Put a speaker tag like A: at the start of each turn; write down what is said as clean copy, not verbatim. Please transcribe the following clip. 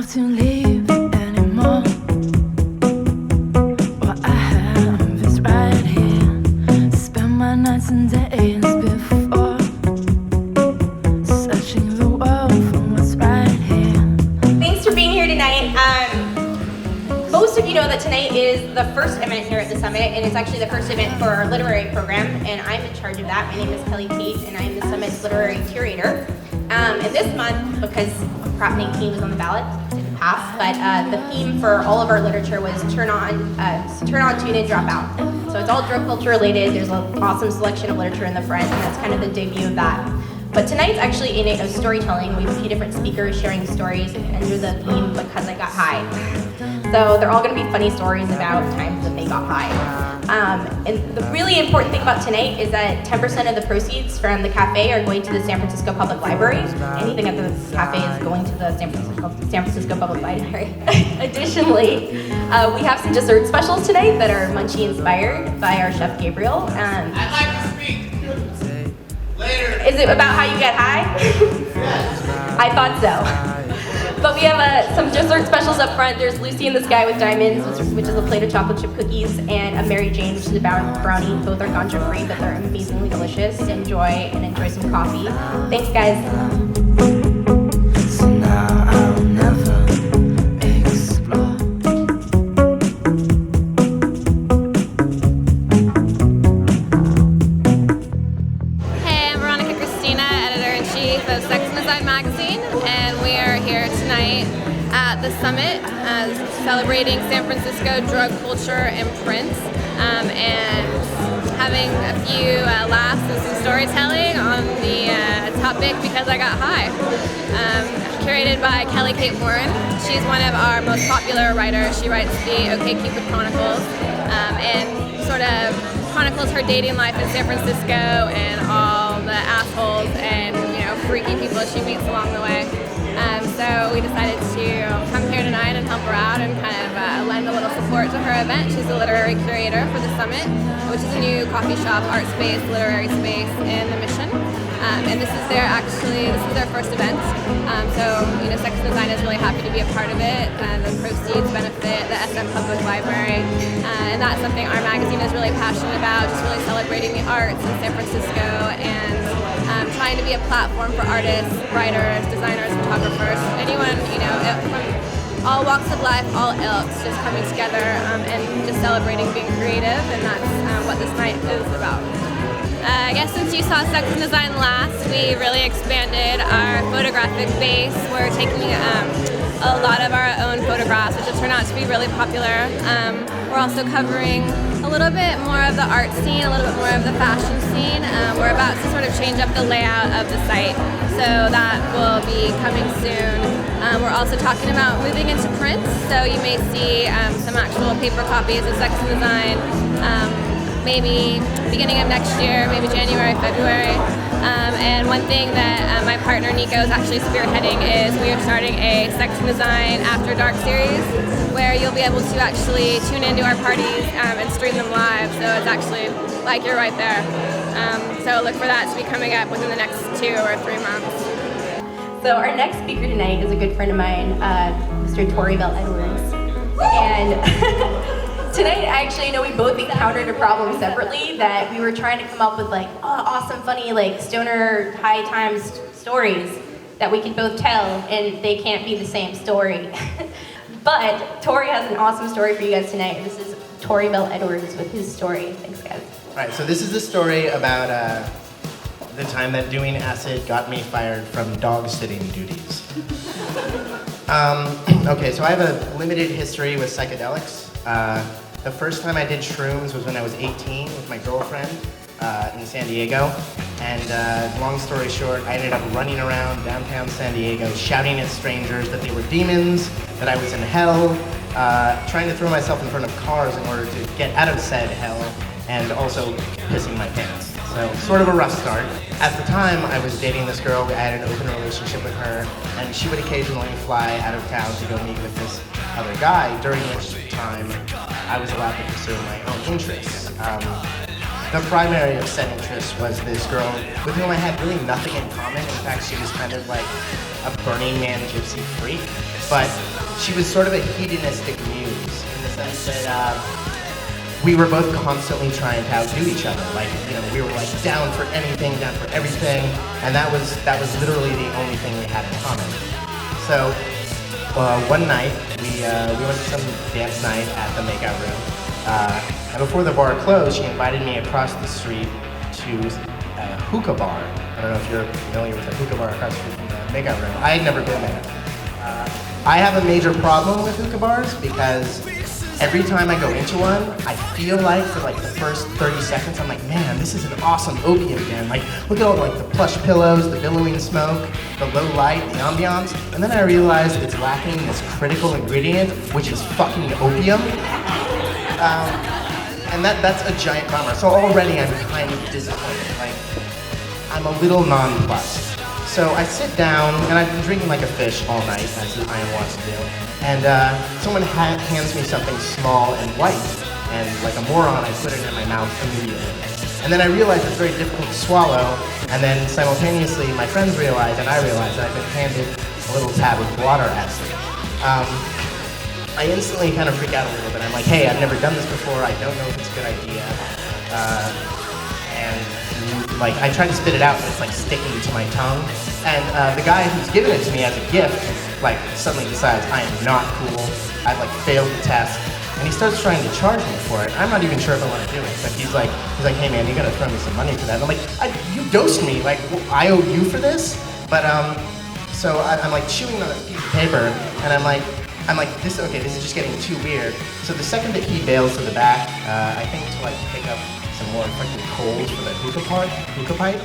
A: have to leave anymore. What I have is right here. Spend my nights and days before searching the world for what's right here.
B: Thanks for being here tonight. Most of you know that tonight is the first event here at the Summit, and it's actually the first event for our literary program, and I'm in charge of that. My name is Kelly Page, and I'm the Summit's literary curator. And this month, because Prop 19 was on the ballot, it didn't pass, but the theme for all of our literature was turn on, tune in, drop out. So it's all drug culture related. There's an awesome selection of literature in the front, and that's kind of the debut of that. But tonight's actually a night of storytelling. We have a few different speakers sharing stories under the theme Because I Got High. So they're all going to be funny stories about times that they got high. And the really important thing about tonight is that 10% of the proceeds from the cafe are going to the San Francisco Public Library. Anything at the cafe is going to the San Francisco Public Library. Additionally, we have some dessert specials tonight that are Munchie inspired by our chef Gabriel.
C: I'd like to speak later.
B: Is it about how you get high?
C: Yes.
B: I thought so. But we have some dessert specials up front. There's Lucy in the Sky with Diamonds, which is a plate of chocolate chip cookies, and a Mary Jane, which is a brownie. Both are ganja free, but they're amazingly delicious. Enjoy some coffee. Thanks, guys.
A: So now I'll never explore.
D: Hey, I'm Veronica Christina, editor-in-chief of Sex and Design magazine, and we are here tonight at the Summit celebrating San Francisco drug culture and print, and having a few laughs and some storytelling on the topic Because I Got High. Curated by Kelly Kate Warren. She's one of our most popular writers. She writes the OK Cupid Chronicles, and sort of chronicles her dating life in San Francisco and all the assholes and freaky people she meets along the way. So we decided to come here tonight and help her out and kind of lend a little support to her event. She's the literary curator for the Summit, which is a new coffee shop, art space, literary space in the Mission. And this is their first event. So Sex and Design is really happy to be a part of it. The proceeds benefit the SM Public Library, and that's something our magazine is really passionate about. Just really celebrating the arts in San Francisco and trying to be a platform for artists, writers, designers, photographers, anyone from all walks of life, all ilks, just coming together and just celebrating being creative, and that's what this night is about. I guess since you saw Sex and Design last, we really expanded our photographic base. We're taking a lot of our own photographs, which have turned out to be really popular. We're also covering a little bit more of the art scene, a little bit more of the fashion scene. We're about to sort of change up the layout of the site, so that will be coming soon. We're also talking about moving into print, so you may see some actual paper copies of Sex and Design maybe beginning of next year, maybe January, February. And one thing that my partner Nico is actually spearheading is we are starting a Sex and Design After Dark series where you'll be able to actually tune into our parties and stream them live. So it's actually like you're right there. So look for that to be coming up within the next 2 or 3 months.
B: So our next speaker tonight is a good friend of mine, Mr. Tori Bell Edwards. And tonight, actually, we both encountered a problem separately that we were trying to come up with awesome, funny, stoner high times stories that we could both tell, and they can't be the same story. But Tori has an awesome story for you guys tonight. This is Tori Bell Edwards with his story. Thanks, guys.
E: All right, so this is the story about the time that doing acid got me fired from dog sitting duties. Okay, so I have a limited history with psychedelics. The first time I did shrooms was when I was 18 with my girlfriend in San Diego. And long story short, I ended up running around downtown San Diego shouting at strangers that they were demons, that I was in hell, trying to throw myself in front of cars in order to get out of said hell, and also pissing my pants. So sort of a rough start. At the time, I was dating this girl. I had an open relationship with her, and she would occasionally fly out of town to go meet with this other guy, during which time I was allowed to pursue my own interests. the primary of said interest was this girl with whom I had really nothing in common. In fact, she was kind of like a Burning Man gypsy freak, but she was sort of a hedonistic muse in the sense that we were both constantly trying to outdo each other. Like, you know, we were like down for anything, down for everything, and that was literally the only thing we had in common. So one night we went to some dance night at the Makeout Room. And before the bar closed, she invited me across the street to a hookah bar. I don't know if you're familiar with a hookah bar across the street from the Makeout Room. I had never been there. I have a major problem with hookah bars because every time I go into one, I feel like for like the first 30 seconds, I'm like, man, this is an awesome opium den. Like, look at all like the plush pillows, the billowing smoke, the low light, the ambiance. And then I realize it's lacking this critical ingredient, which is fucking opium. And that's a giant bummer. So already I'm kind of disappointed. Like, I'm a little nonplussed. So I sit down, and I've been drinking like a fish all night, as I am wont to do. And someone hands me something small and white, and like a moron, I put it in my mouth immediately. And then I realize it's very difficult to swallow, and then simultaneously my friends realize, and I realize that I've been handed a little tab of water acid. I instantly kind of freak out a little bit. I'm like, hey, I've never done this before. I don't know if it's a good idea. And like, I try to spit it out, but it's like sticking to my tongue. And the guy who's given it to me as a gift, like, suddenly decides I am not cool. I've like failed the test, and he starts trying to charge me for it. I'm not even sure if I want to do it, but he's like, hey man, you gotta throw me some money for that. And I'm like, you dosed me. Like, I owe you for this. But so I'm like chewing on a piece of paper, and I'm like, this is just getting too weird. So the second that he bails to the back, I think to like pick up some more fucking coals for the hookah pipe,